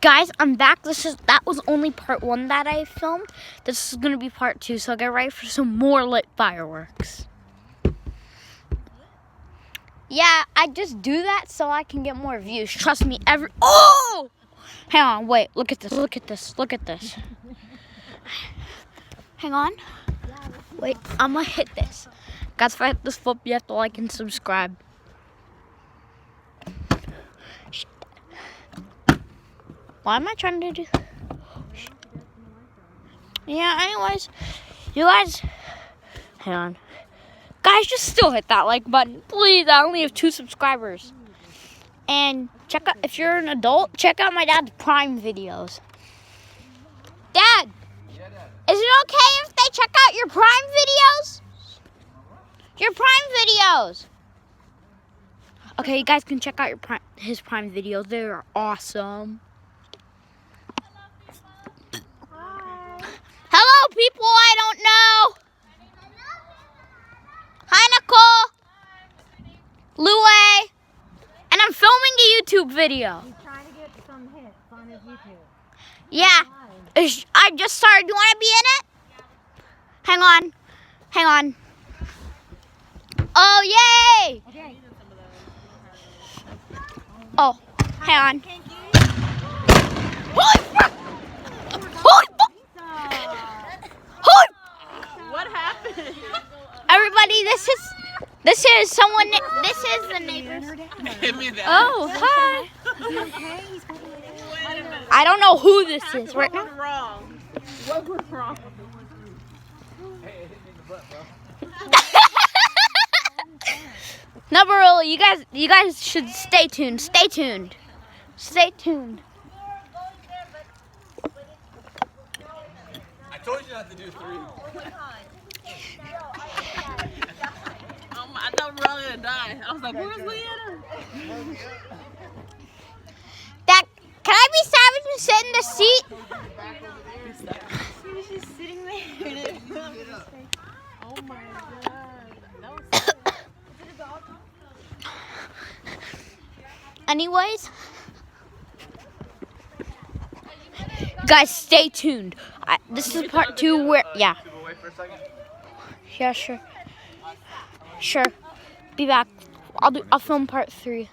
Guys, I'm back. That was only part 1 that I filmed. This is gonna be part 2, so get ready for some more lit fireworks. Yeah, I just do that so I can get more views. Trust me, oh! Hang on, wait, look at this, look at this, look at this. Hang on. Wait, I'm gonna hit this. Guys, if I hit this flip, you have to like and subscribe. Why am I trying to do? Yeah, anyways, you guys, hang on. Guys, just still hit that like button, please. I only have 2 subscribers. And check out, if you're an adult, check out my dad's Prime videos. Dad, is it okay if they check out your Prime videos? Your Prime videos. Okay, you guys can check out his Prime videos. They're awesome. Hello, people I don't know. Hi, Nicole. Louie. And I'm filming a YouTube video. He's trying to get some hits on his YouTube. Yeah. I just started. Do you want to be in it? Hang on. Hang on. Oh, yay. Okay. Oh, hang on. Holy fuck! Holy fuck! Holy! What happened? Everybody, this is someone. This is the neighbors. Give me that. Oh, hi. Wait a minute. I don't know who this is right What now. went wrong? What went wrong? No, but really, you guys should stay tuned. Stay tuned. Stay tuned. I told you not to do 3. I thought we were all gonna die. I was like, where's Leanna? Dad, can I be savage and sit in the seat? She was just sitting there. Oh my god. That was Anyways, guys, stay tuned. This is part 2 where, yeah. Wait for a second. Yeah, sure. Sure. Be back. I'll film part 3.